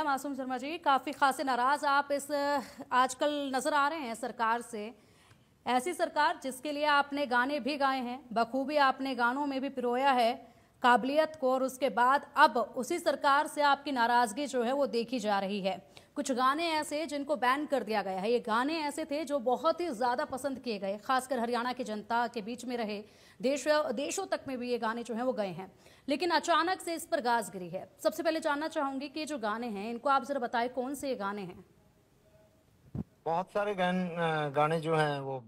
मासूम शर्मा जी, काफी खासे नाराज आप इस आजकल नजर आ रहे हैं सरकार से। ऐसी सरकार जिसके लिए आपने गाने भी गाए हैं, बखूबी आपने गानों में भी पिरोया है काबिलियत को, और उसके बाद अब उसी सरकार से आपकी नाराजगी जो है वो देखी जा रही है। कुछ गाने ऐसे जिनको बैन कर दिया गया है, ये गाने ऐसे थे जो बहुत ही ज्यादा पसंद किए गए, खासकर हरियाणा की जनता के बीच में रहे, देशों तक में भी ये गाने जो हैं वो गए हैं, लेकिन अचानक से इस पर गाज गिरी है। सबसे पहले जानना चाहूंगी कि जो गाने हैं इनको आप जरा बताएं, कौन से ये गाने हैं? बहुत सारे गाने जो हैं वो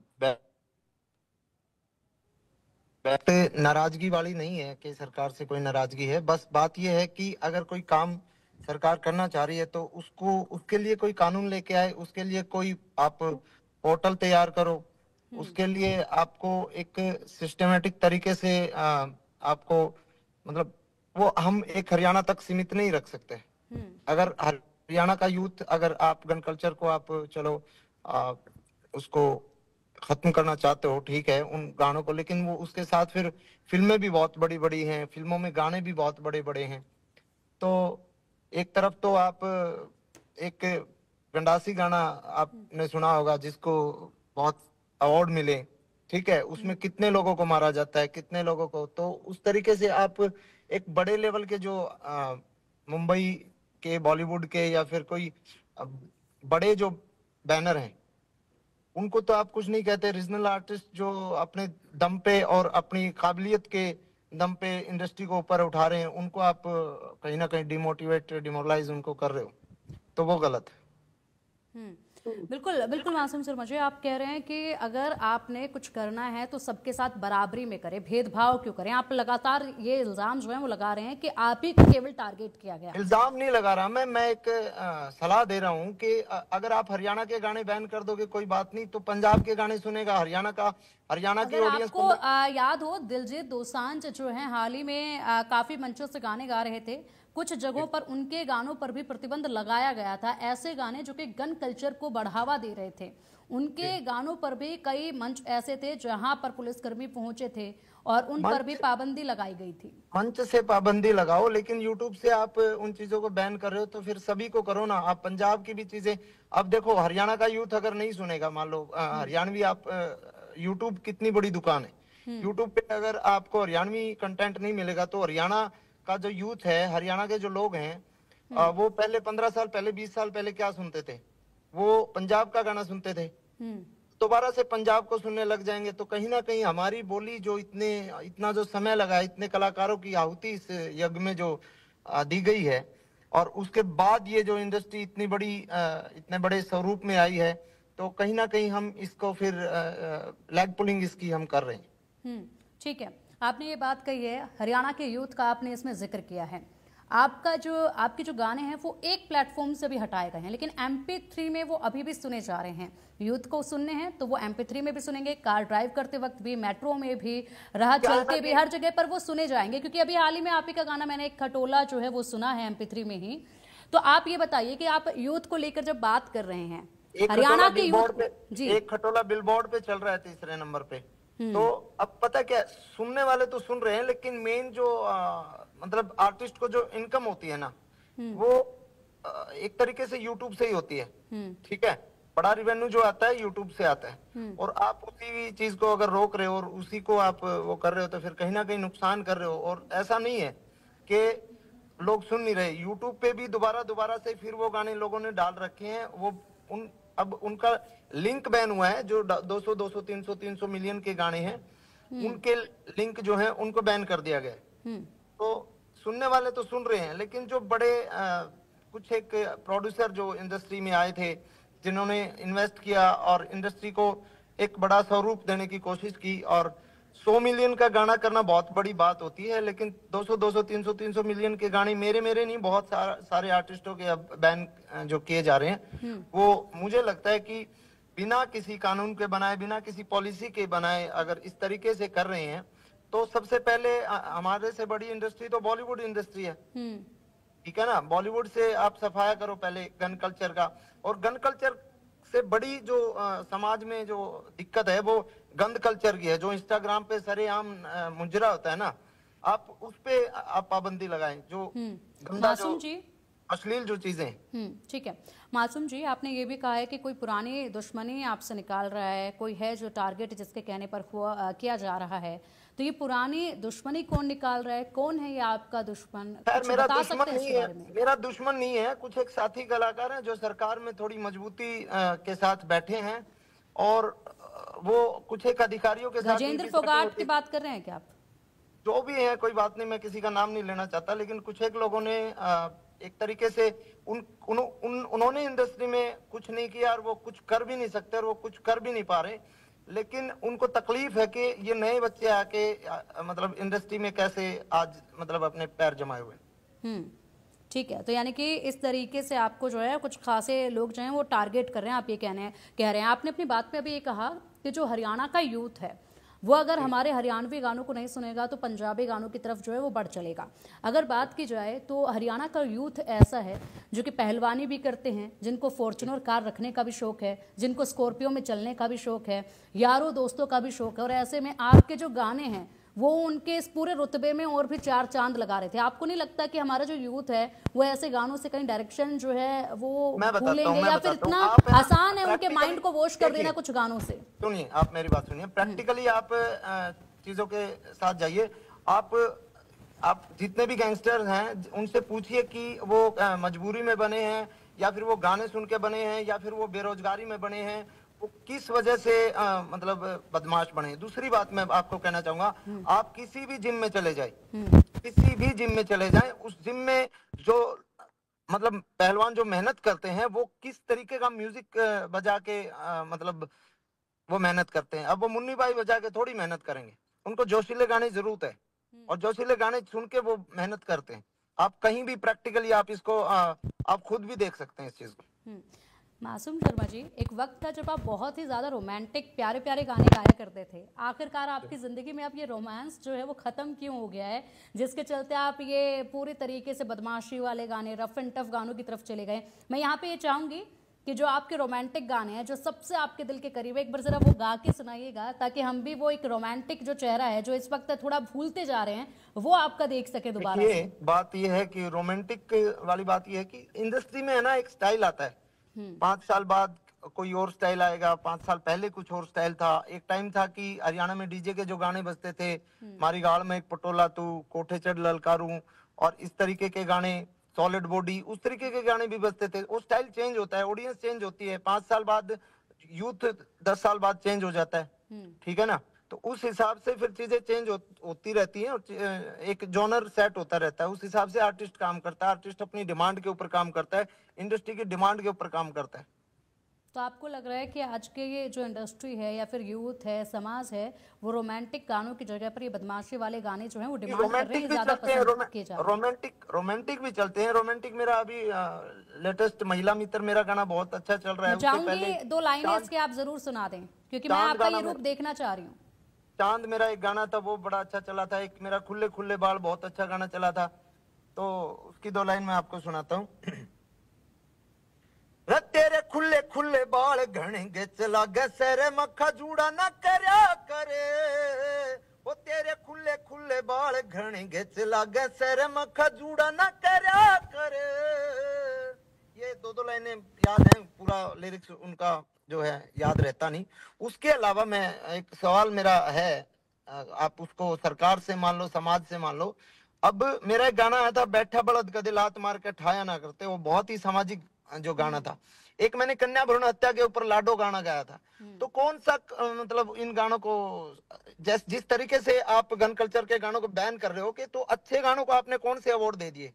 नाराजगी वाली नहीं है कि सरकार से कोई नाराजगी है। बस बात यह है कि अगर कोई काम सरकार करना चाह रही है तो उसको उसके लिए कोई कानून लेके आए, उसके लिए कोई आप पोर्टल तैयार करो, उसके लिए आपको एक सिस्टमेटिक तरीके से आपको मतलब वो हम एक हरियाणा तक सीमित नहीं रख सकते। अगर हरियाणा का यूथ, अगर आप गन कल्चर को आप चलो उसको खत्म करना चाहते हो, ठीक है उन गानों को, लेकिन वो उसके साथ फिर फिल्में भी बहुत बड़ी बड़ी हैं, फिल्मों में गाने भी बहुत बड़े बड़े हैं। तो एक तरफ तो आप एक गंडासी गाना आपने सुना होगा जिसको बहुत अवार्ड मिले, ठीक है, उसमें कितने लोगों को मारा जाता है, कितने लोगों को। तो उस तरीके से आप एक बड़े लेवल के जो मुंबई के, बॉलीवुड के, या फिर कोई अ, बड़े जो बैनर हैं उनको तो आप कुछ नहीं कहते। रीजनल आर्टिस्ट जो अपने दम पे और अपनी काबिलियत के दम पे इंडस्ट्री को ऊपर उठा रहे हैं, उनको आप कहीं ना कहीं डिमोटिवेट, डिमोरलाइज उनको कर रहे हो, तो वो गलत है। बिल्कुल बिल्कुल मासूम शर्मा जी, आप कह रहे हैं कि अगर आपने कुछ करना है तो सबके साथ बराबरी में करें, भेदभाव क्यों करें? आप लगातार ये इल्जाम जो है वो लगा रहे हैं कि आप ही को केवल टारगेट किया गया। इल्जाम नहीं लगा रहा मैं एक सलाह दे रहा हूँ कि अगर आप हरियाणा के गाने बैन कर दोगे कोई बात नहीं, तो पंजाब के गाने सुनेगा हरियाणा की अगर ऑडियंस आपको याद हो, दिलजीत दोसांझ जो है हाल ही में काफी मंचों से गाने गा रहे थे, कुछ जगहों पर उनके गानों पर भी प्रतिबंध लगाया गया था। ऐसे गाने जो कि गन कल्चर को बढ़ावा दे रहे थे, उनके गानों पर भी कई मंच ऐसे थे जहां पर पुलिसकर्मी पहुंचे थे और उन पर भी पाबंदी लगाई गई थी। मंच से पाबंदी लगाओ, लेकिन यूट्यूब से आप उन चीजों को बैन कर रहे हो तो फिर सभी को करो ना। आप पंजाब की भी चीजें, अब देखो हरियाणा का यूथ अगर नहीं सुनेगा, मान लो हरियाणवी, आप यूट्यूब कितनी बड़ी दुकान है, यूट्यूब पे अगर आपको हरियाणवी कंटेंट नहीं मिलेगा तो हरियाणा का जो यूथ है, हरियाणा के जो लोग हैं, वो पहले 15 साल पहले, 20 साल पहले क्या सुनते थे? वो पंजाब का गाना सुनते थे। दोबारा से पंजाब को सुनने लग जाएंगे, तो कहीं ना कहीं हमारी बोली जो इतना जो समय लगा, इतने कलाकारों की आहुति इस यज्ञ में जो दी गई है, और उसके बाद ये जो इंडस्ट्री इतनी बड़ी इतने बड़े स्वरूप में आई है, तो कहीं ना कहीं हम इसको फिर लेग पुलिंग इसकी हम कर रहे हैं। ठीक है, आपने ये बात कही है, हरियाणा के यूथ का आपने इसमें जिक्र किया है। आपके जो गाने हैं वो एक प्लेटफॉर्म से भी हटाए गए हैं, लेकिन MP3 में वो अभी भी सुने जा रहे हैं। यूथ को सुनने हैं तो वो MP3 में भी सुनेंगे, कार ड्राइव करते वक्त भी, मेट्रो में भी, राह चलते भी, हर जगह पर वो सुने जाएंगे। क्योंकि अभी हाल ही में आप ही का गाना मैंने एक खटोला जो है वो सुना है MP3 में ही। तो आप ये बताइए कि आप यूथ को लेकर जब बात कर रहे हैं, हरियाणा के यूथ जी, एक खटोला बिलबोर्ड पे चल रहा है 3रे नंबर पे। तो अब पता क्या, सुनने वाले तो सुन रहे हैं, लेकिन मेन जो मतलब आर्टिस्ट को जो इनकम होती है ना, वो एक तरीके से यूट्यूब से ही होती है, ठीक है। बड़ा रिवेन्यू जो आता है यूट्यूब से आता है, और आप उसी चीज को अगर रोक रहे हो और उसी को आप वो कर रहे हो, तो फिर कहीं ना कहीं नुकसान कर रहे हो। और ऐसा नहीं है कि लोग सुन नहीं रहे, यूट्यूब पे भी दोबारा से फिर वो गाने लोगों ने डाल रखे हैं। वो अब उनका लिंक बैन हुआ है, जो 200 300 मिलियन के गाने हैं, उनके लिंक जो है उनको बैन कर दिया गया। तो सुनने वाले तो सुन रहे हैं, लेकिन जो बड़े कुछ एक प्रोड्यूसर जो इंडस्ट्री में आए थे, जिन्होंने इन्वेस्ट किया और इंडस्ट्री को एक बड़ा स्वरूप देने की कोशिश की, और 100 मिलियन का गाना करना बहुत बड़ी बात होती है, लेकिन 200 300 मिलियन के गाने मेरे नहीं, बहुत सारे आर्टिस्टों के अब बैन जो किए जा रहे हैं, वो मुझे लगता है कि बिना किसी कानून के बनाए, बिना किसी पॉलिसी के बनाए अगर इस तरीके से कर रहे हैं, तो सबसे पहले हमारे से बड़ी इंडस्ट्री तो बॉलीवुड इंडस्ट्री है, ठीक है ना। बॉलीवुड से आप सफाया करो पहले गन कल्चर का। और गन कल्चर से बड़ी जो समाज में जो दिक्कत है वो गंद कल्चर की है, जो इंस्टाग्राम पे सरेआम मुजरा होता है ना, आप उस पे आप पाबंदी लगाएं। जो गंदा मासूम जी, अश्लील जो चीजें। ठीक है। मासूम जी, आपने ये भी कहा है कि कोई पुरानी दुश्मनी आपसे निकाल रहा है, कोई है जो टारगेट जिसके कहने पर किया जा रहा है। तो ये पुरानी दुश्मनी कौन निकाल रहा है, कौन है ये आपका दुश्मन, खैर कुछ मेरा बता दुश्मन सकते हैं नहीं इसके है, बारे में? मेरा दुश्मन नहीं है, कुछ एक साथी कलाकार हैं जो सरकार में थोड़ी मजबूती के साथ बैठे हैं, और वो कुछ एक अधिकारियों के साथ गजेंद्र फोगाट की बात कर रहे हैं क्या आप? जो भी है, कोई बात नहीं, मैं किसी का नाम नहीं लेना चाहता, लेकिन कुछ एक लोगों ने एक तरीके से उन्होंने इंडस्ट्री में कुछ नहीं किया, और वो कुछ कर भी नहीं सकते, और वो कुछ कर भी नहीं पा रहे, लेकिन उनको तकलीफ है कि ये नए बच्चे आके मतलब इंडस्ट्री में कैसे आज मतलब अपने पैर जमाए हुए। ठीक है। तो यानी कि इस तरीके से आपको जो है कुछ खासे लोग जो हैं वो टारगेट कर रहे हैं, आप ये कह रहे हैं। आपने अपनी बात पे अभी ये कहा कि जो हरियाणा का यूथ है वो अगर हमारे हरियाणवी गानों को नहीं सुनेगा तो पंजाबी गानों की तरफ जो है वो बढ़ चलेगा। अगर बात की जाए तो हरियाणा का यूथ ऐसा है जो कि पहलवानी भी करते हैं, जिनको फॉर्च्यूनर कार रखने का भी शौक है, जिनको स्कॉर्पियो में चलने का भी शौक है, यारों दोस्तों का भी शौक है, और ऐसे में आपके जो गाने हैं वो उनके इस पूरे रुतबे में और भी चार चांद लगा रहे थे। आपको नहीं लगता कि हमारा जो यूथ है वो ऐसे गानों से कहीं डायरेक्शन जो है वो भूलेंगे, या फिर इतना आसान है उनके माइंड को वॉश कर देना कुछ गानों से? सुनिए, आप मेरी बात सुनिए, प्रैक्टिकली आप चीजों के साथ जाइए। आप जितने भी गैंगस्टर्स हैं उनसे पूछिए कि वो मजबूरी में बने हैं, या फिर वो गाने सुन के बने हैं, या फिर वो बेरोजगारी में बने हैं, वो किस वजह से मतलब बदमाश बने। दूसरी बात मैं आपको कहना चाहूंगा, आप किसी भी जिम में चले जाए, किसी भी जिम में चले जाए, उस जिम में जो मतलब पहलवान जो मेहनत करते हैं वो किस तरीके का म्यूजिक बजा के मतलब वो मेहनत करते हैं। अब वो मुन्नी भाई बजा के थोड़ी मेहनत करेंगे, उनको जोशीले गाने की जरूरत है, और जोशीले गाने सुन के वो मेहनत करते हैं। आप कहीं भी प्रैक्टिकली आप इसको आप खुद भी देख सकते हैं इस चीज को। मासूम शर्मा जी, एक वक्त था जब आप बहुत ही ज़्यादा रोमांटिक प्यारे प्यारे गाने गाया करते थे। आखिरकार आपकी ज़िंदगी में अब ये रोमांस जो है वो ख़त्म क्यों हो गया है, जिसके चलते आप ये पूरी तरीके से बदमाशी वाले गाने, रफ एंड टफ गानों की तरफ चले गए? मैं यहाँ पे ये चाहूँगी कि जो आपके रोमांटिक गाने हैं, जो सबसे आपके दिल के करीब है, एक बार ज़रा वो गा के सुनाइएगा, ताकि हम भी वो एक रोमांटिक जो चेहरा है जो इस वक्त थोड़ा भूलते जा रहे हैं वो आपका देख सके दोबारा। ये बात ये है कि रोमांटिक वाली बात ये है कि इंडस्ट्री में है ना एक स्टाइल आता है, 5 साल बाद कोई और स्टाइल आएगा, 5 साल पहले कुछ और स्टाइल था। एक टाइम था कि हरियाणा में डीजे के जो गाने बजते थे, मारी गाल में एक पटोला तू, कोठे चढ़ ललकारू, और इस तरीके के गाने, सॉलिड बॉडी, उस तरीके के गाने भी बजते थे। वो स्टाइल चेंज होता है, ऑडियंस चेंज होती है, 5 साल बाद यूथ 10 साल बाद चेंज हो जाता है, ठीक है ना। तो उस हिसाब से फिर चीजें चेंज होती रहती हैं, और एक जॉनर सेट होता रहता है। उस हिसाब से आर्टिस्ट काम करता है, आर्टिस्ट अपनी डिमांड के ऊपर काम करता है, इंडस्ट्री की डिमांड के ऊपर काम करता है। तो आपको लग रहा है कि आज के ये जो इंडस्ट्री है या फिर यूथ है, समाज है, वो रोमांटिक गानों की जगह पर ये बदमाशी वाले गाने जो हैं वो डिमांड कर रहे हैं, ज्यादा पसंद किए जा रहे हैं? रोमांटिक भी चलते हैं। रोमांटिक मेरा अभी लेटेस्ट महिला मित्र मेरा गाना बहुत अच्छा चल रहा है। उससे पहले 2 लाइनें इसके आप जरूर सुना दें, क्योंकि मैं आपका ये रूप देखना चाह रही हूँ। चांद मेरा एक गाना था, वो बड़ा अच्छा चला था। एक मेरा खुले खुले बाल बहुत अच्छा गाना चला था, तो उसकी 2 लाइन मैं आपको सुनाता हूँ। तेरे खुले खुले बाल घनेंगे चला गे सरे मक्खा जूड़ा ना करया करे, वो तेरे खुले खुले बाल घनेंगे चला गे सरे मक्खा जूड़ा ना करया करे। ये 2 लाइनें याद हैं, पूरा लिरिक्स उनका जो है याद रहता नहीं। उसके अलावा मैं एक सवाल मेरा है, आप उसको सरकार से मान लो, समाज से मान लो। अब मेरा एक गाना आया था, बैठा बलद कदे लात मार के ठाया ना करते, वो बहुत ही सामाजिक जो गाना था। एक मैंने कन्या भ्रूण हत्या के ऊपर लाडो गाना गाया था। तो कौन सा मतलब इन गानों को जिस तरीके से आप गन कल्चर के गानों को बैन कर रहे हो, कि तो अच्छे गानों को आपने कौन से अवार्ड दे दिए?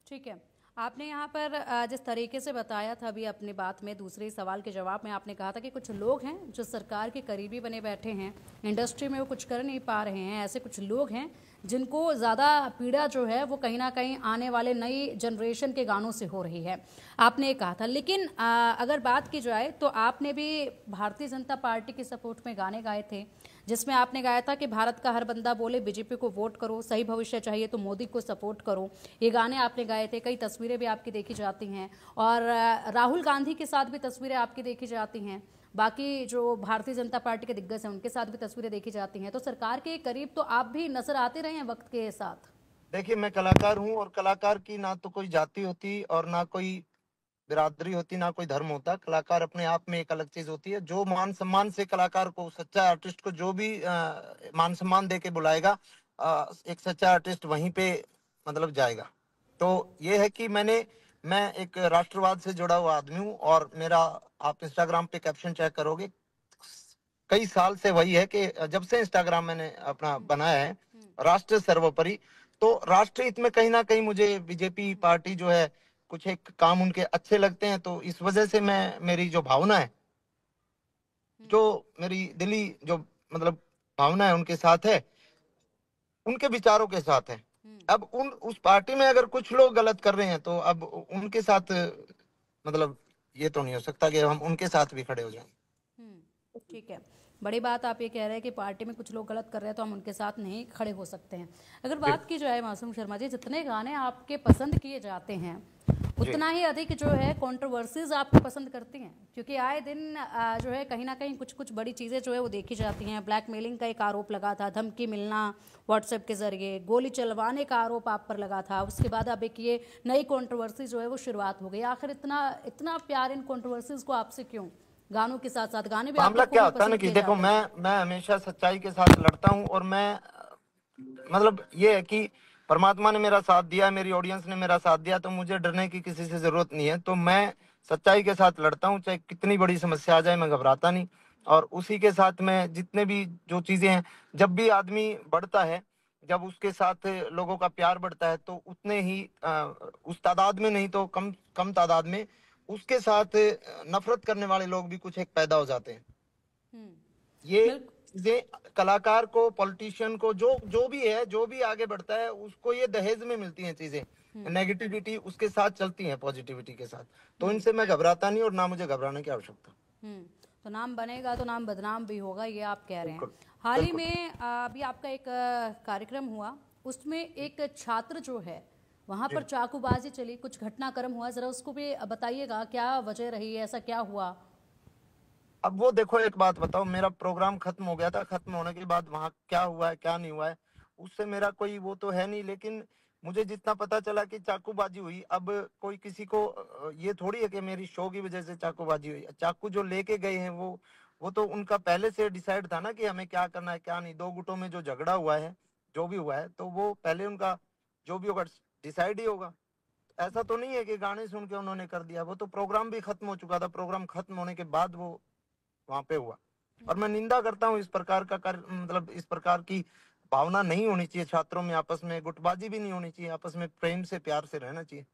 ठीक है। आपने यहाँ पर जिस तरीके से बताया था अभी अपनी बात में, दूसरे सवाल के जवाब में आपने कहा था कि कुछ लोग हैं जो सरकार के करीबी बने बैठे हैं, इंडस्ट्री में वो कुछ कर नहीं पा रहे हैं। ऐसे कुछ लोग हैं जिनको ज़्यादा पीड़ा जो है वो कहीं ना कहीं आने वाले नई जनरेशन के गानों से हो रही है, आपने ये कहा था। लेकिन अगर बात की जाए तो आपने भी भारतीय जनता पार्टी के सपोर्ट में गाने गाए थे, जिसमें आपने गाया था कि भारत का हर बंदा बोले बीजेपी को वोट करो, सही भविष्य चाहिए तो मोदी को सपोर्ट करो। ये गाने आपने गाए थे, कई तस्वीरें भी आपकी देखी जाती हैं, और राहुल गांधी के साथ भी तस्वीरें आपकी देखी जाती हैं, बाकी जो भारतीय जनता पार्टी के दिग्गज हैं उनके साथ भी तस्वीरें देखी जाती हैं। तो सरकार के करीब तो आप भी नजर आते रहे हैं वक्त के साथ। देखिए, मैं कलाकार हूँ और कलाकार की ना तो कोई जाति होती और ना कोई बिरादरी होती, ना कोई धर्म होता। कलाकार अपने आप में एक अलग चीज होती है। जो मान सम्मान से कलाकार को, सच्चा आर्टिस्ट को जो भी मान सम्मान दे के बुलाएगा, एक सच्चा आर्टिस्ट वहीं पे मतलब जाएगा। तो ये है कि मैं एक राष्ट्रवाद से जुड़ा हुआ आदमी हूँ और मेरा, आप इंस्टाग्राम पे कैप्शन चेक करोगे, कई साल से वही है कि जब से इंस्टाग्राम मैंने अपना बनाया है, राष्ट्र सर्वोपरि। तो राष्ट्र हित में कहीं ना कहीं मुझे बीजेपी पार्टी जो है, कुछ एक काम उनके अच्छे लगते हैं, तो इस वजह से मैं, मेरी जो भावना है, जो मेरी दिली जो मतलब भावना है उनके साथ है, उनके विचारों के साथ है। अब उन उस पार्टी में अगर कुछ लोग गलत कर रहे हैं तो अब उनके साथ मतलब ये तो नहीं हो सकता कि हम उनके साथ भी खड़े हो जाएं। ठीक है, बड़ी बात आप ये कह रहे हैं कि पार्टी में कुछ लोग गलत कर रहे हैं तो हम उनके साथ नहीं खड़े हो सकते हैं। अगर बात की जाए मासूम शर्मा जी, जितने गाने आपके पसंद किए जाते हैं उतना ही अधिक जो है कंट्रोवर्सीज आपको पसंद करती हैं, क्योंकि आए दिन जो है कहीं ना कहीं कुछ कुछ बड़ी चीज़ें जो है वो देखी जाती हैं। ब्लैकमेलिंग का एक आरोप लगा था, धमकी मिलना व्हाट्सएप के जरिए, गोली चलवाने का आरोप आप पर लगा था। उसके बाद अब एक ये नई कंट्रोवर्सी जो है वो शुरुआत हो गई। आखिर इतना इतना प्यार इन कंट्रोवर्सीज को आपसे क्यों? गानों के साथ साथ गाने भी आपके मामला खूब क्या ही होता है ना पसंद कि किए देखो, जाते हैं। मैं हमेशा सच्चाई के साथ लड़ता हूँ और मैं मतलब ये है कि परमात्मा ने मेरा साथ दिया, मेरी ऑडियंस ने मेरा साथ दिया, तो मुझे डरने की किसी से जरूरत नहीं है। तो मैं सच्चाई के साथ लड़ता हूँ, चाहे कितनी बड़ी समस्या आ जाए, मैं घबराता नहीं। और उसी के साथ मैं जितने भी जो चीजें हैं, जब भी आदमी बढ़ता है, जब उसके साथ लोगों का प्यार बढ़ता है, तो उतने ही उस तादाद में नहीं तो कम कम तादाद में उसके साथ नफरत करने वाले लोग भी कुछ एक पैदा हो जाते हैं। ये बिल्कुल। चीजें कलाकार को, पॉलिटिशियन को, जो जो भी है, जो भी आगे बढ़ता है, उसको ये दहेज में मिलती हैं चीजें। नेगेटिविटी उसके साथ चलती है पॉजिटिविटी के साथ। तो इनसे मैं घबराता नहीं और ना मुझे घबराने की आवश्यकता। तो नाम बनेगा तो नाम बदनाम भी होगा, ये आप कह रहे हैं। बिल्कुल। हाल ही बिल्कुल। में अभी आपका एक कार्यक्रम हुआ, उसमें एक छात्र जो है वहां जी। पर चाकूबाजी चली, कुछ घटनाक्रम हुआ, जरा उसको भी बताइएगा, क्या वजह रही है, ऐसा क्या हुआ? अब वो देखो, एक बात बताओ, मेरा प्रोग्राम खत्म हो गया था, खत्म होने के बाद वहां क्या हुआ है क्या नहीं हुआ है उससे मेरा कोई वो तो है नहीं, लेकिन मुझे जितना पता चला कि चाकूबाजी हुई। अब कोई किसी को ये थोड़ी है कि मेरी शो की वजह से चाकूबाजी हुई। चाकू जो लेके गए हैं वो तो उनका पहले से डिसाइड था ना कि हमें क्या करना है क्या नहीं। दो गुटों में जो झगड़ा हुआ है, जो भी हुआ है, तो वो पहले उनका जो भी होगा डिसाइड ही होगा। ऐसा तो नहीं है कि गाने सुन के उन्होंने कर दिया। वो तो प्रोग्राम भी खत्म हो चुका था, प्रोग्राम खत्म होने के बाद वो वहां पे हुआ। और मैं निंदा करता हूँ इस प्रकार का कार्य, मतलब इस प्रकार की भावना नहीं होनी चाहिए छात्रों में। आपस में गुटबाजी भी नहीं होनी चाहिए, आपस में प्रेम से प्यार से रहना चाहिए।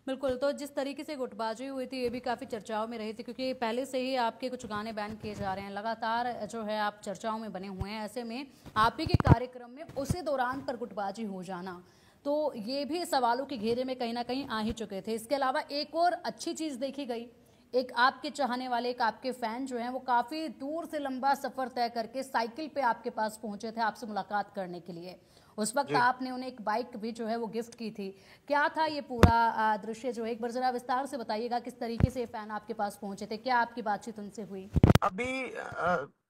बिल्कुल, तो जिस तरीके से गुटबाजी हुई थी ये भी काफ़ी चर्चाओं में रही थी, क्योंकि पहले से ही आपके कुछ गाने बैन किए जा रहे हैं, लगातार जो है आप चर्चाओं में बने हुए हैं। ऐसे में आप ही के कार्यक्रम में उसी दौरान पर गुटबाजी हो जाना, तो ये भी सवालों के घेरे में कहीं ना कहीं आ ही चुके थे। इसके अलावा एक और अच्छी चीज़ देखी गई, एक आपके चाहने वाले, एक आपके फैन जो हैं वो काफ़ी दूर से लंबा सफ़र तय करके साइकिल पे आपके पास पहुंचे थे आपसे मुलाकात करने के लिए। उस वक्त जी। आपने उन्हें एक बाइक भी जो है वो गिफ्ट की थी। क्या था ये पूरा दृश्य जो है, एक बार जरा विस्तार से बताइएगा, किस तरीके से फैन आपके पास पहुंचे थे, क्या आपकी बातचीत उनसे हुई? अभी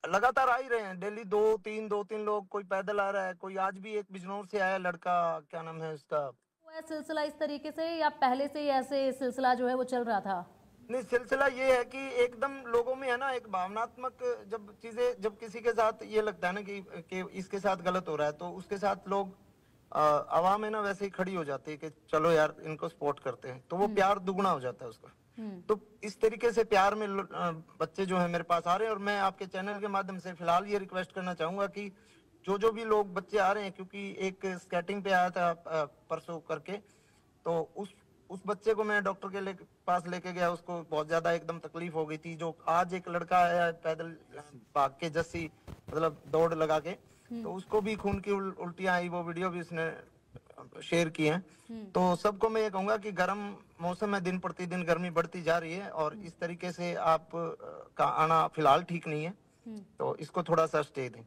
लगातार आ ही रहे हैं, डेली दो तीन लोग, कोई पैदल आ रहा है, कोई आज भी एक बिजनौर से आया लड़का, क्या नाम है उसका। हुआ है सिलसिला इस तरीके से, या पहले से ही ऐसे सिलसिला जो है वो चल रहा था? नहीं, सिलसिला ये है कि एकदम लोगों में है ना एक भावनात्मक, जब चीजें, जब किसी के साथ ये लगता है ना कि इसके साथ गलत हो रहा है, तो उसके साथ लोग आवाम है ना वैसे ही खड़ी हो जाती है कि चलो यार इनको सपोर्ट करते हैं, तो वो प्यार दुगना हो जाता है उसका। तो इस तरीके से प्यार में बच्चे जो है मेरे पास आ रहे हैं। और मैं आपके चैनल के माध्यम से फिलहाल ये रिक्वेस्ट करना चाहूंगा कि जो भी लोग बच्चे आ रहे हैं, क्योंकि एक स्केटिंग पे आया था परसों करके, तो उस बच्चे को मैं डॉक्टर के पास लेके गया, उसको बहुत ज्यादा एकदम तकलीफ हो गई थी। जो आज एक लड़का आया पैदल भाग के, जस्सी मतलब दौड़ लगा के, तो उसको भी खून की उल्टियां आई, वो वीडियो भी उसने शेयर की है। तो सबको मैं ये कहूंगा कि गर्म मौसम है, दिन प्रतिदिन गर्मी बढ़ती जा रही है, और इस तरीके से आप का आना फिलहाल ठीक नहीं है, तो इसको थोड़ा सा स्टे दें।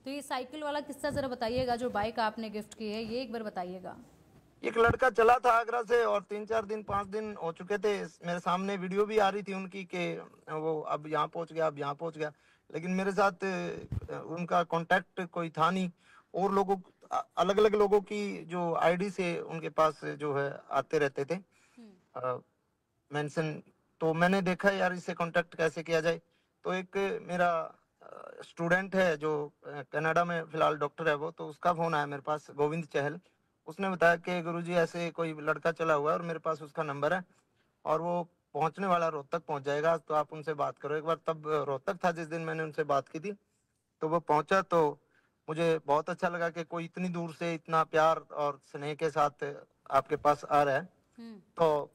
तो ये साइकिल वाला किस्सा जरा बताइएगा, जो बाइक आपने गिफ्ट की है, ये एक बार बताइएगा। एक लड़का चला था आगरा से, और 3 4 दिन 5 दिन हो चुके थे, मेरे सामने वीडियो भी आ रही थी उनकी कि वो अब यहाँ पहुंच गया, अब यहाँ पहुंच गया। लेकिन मेरे साथ उनका कांटेक्ट कोई था नहीं। और लोगों अलग अलग लोगों की जो आईडी से उनके पास जो है आते रहते थे मेंशन। तो मैंने देखा यार इससे कांटेक्ट कैसे किया जाए। तो एक मेरा स्टूडेंट है जो कनाडा में फिलहाल डॉक्टर है वो, तो उसका फोन आया मेरे पास, गोविंद चहल। उसने बताया कि गुरुजी ऐसे कोई लड़का चला हुआ है और मेरे पास उसका नंबर है और वो पहुंचने वाला, रोहतक पहुंच जाएगा, तो आप उनसे बात करो एक बार। तब रोहतक था जिस दिन मैंने उनसे बात की थी। तो वो पहुंचा तो मुझे बहुत अच्छा लगा कि कोई इतनी दूर से इतना प्यार और स्नेह के साथ आपके पास आ रहा है। तो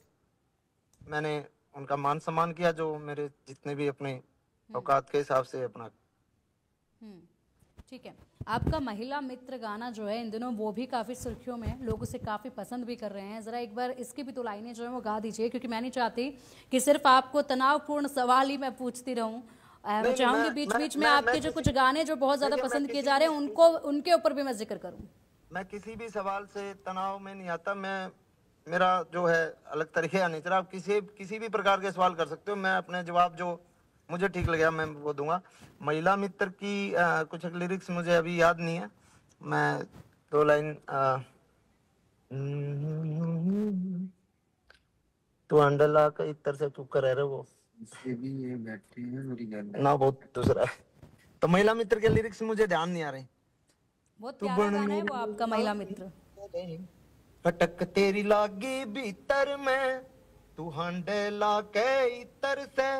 मैंने उनका मान सम्मान किया, जो मेरे जितने भी अपने औकात के हिसाब से अपना। ठीक है, आपका महिला मित्र गाना जो है इन दिनों वो भी काफ़ी सुर्खियों में है, लोग उसे काफ़ी पसंद भी कर रहे हैं। ज़रा एक बार इसकी भी तो लाइनें जो है वो गा दीजिए, क्योंकि मैं नहीं चाहती कि सिर्फ आपको तनावपूर्ण सवाल ही मैं पूछती रहूं। मैं चाहूंगी बीच बीच में आपके जो कुछ गाने जो बहुत ज़्यादा पसंद किए जा रहे हैं उनको, उनके ऊपर भी मैं जिक्र करूँ। मैं किसी भी सवाल से तनाव में नहीं आता। मेरा जो है अलग तरीके का नेचर। आप किसी भी प्रकार के सवाल कर सकते हो, मैं अपने जवाब जो मुझे ठीक लगेगा मैं वो दूंगा। महिला मित्र की कुछ लिरिक्स मुझे अभी याद नहीं है, मैं 2 लाइन तू अंडला का इतर से तू कर रहे वो इससे भी ये बैठे हैं मेरी गल ना, बहुत दूसरा है। तो महिला मित्र के लिरिक्स मुझे ध्यान नहीं आ रहे। बहुत प्यारा गाना है वो आपका महिला मित्र। फटक तेरी लागी भीतर में तू हांडला के इतर से,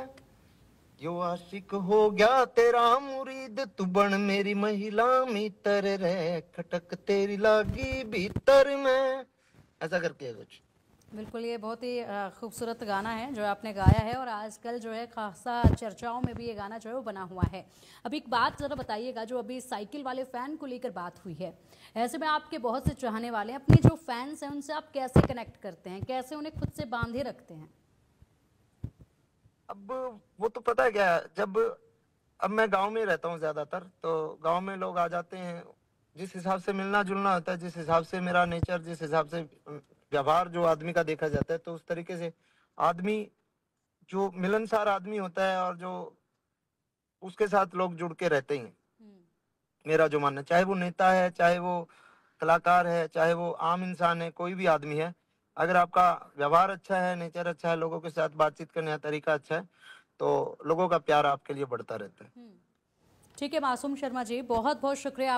यो आशिक हो गया तेरा मुरीद तू बन मेरी महिला मित्र रे, खटक तेरी लागी भीतर में, ऐसा करके कुछ। बिल्कुल, ये बहुत ही खूबसूरत गाना है जो आपने गाया है और आजकल जो है खासा चर्चाओं में भी ये गाना जो है वो बना हुआ है। अब एक बात ज़रा बताइएगा, जो अभी साइकिल वाले फ़ैन को लेकर बात हुई है, ऐसे में आपके बहुत से चाहने वाले हैं, अपने जो फैंस हैं उनसे आप कैसे कनेक्ट करते हैं, कैसे उन्हें खुद से बांधे रखते हैं? अब वो तो पता है क्या, अब मैं गांव में रहता हूँ ज्यादातर, तो गांव में लोग आ जाते हैं जिस हिसाब से मिलना जुलना होता है, जिस हिसाब से मेरा नेचर, जिस हिसाब से व्यवहार जो आदमी का देखा जाता है, तो उस तरीके से आदमी जो मिलनसार आदमी होता है और जो उसके साथ लोग जुड़ के रहते हैं। मेरा जो मानना है, चाहे वो नेता है, चाहे वो कलाकार है, चाहे वो आम इंसान है, कोई भी आदमी है, अगर आपका व्यवहार अच्छा है, नेचर अच्छा है, लोगों के साथ बातचीत करने का तरीका अच्छा है, तो लोगों का प्यार आपके लिए बढ़ता रहता है। ठीक है मासूम शर्मा जी, बहुत बहुत शुक्रिया।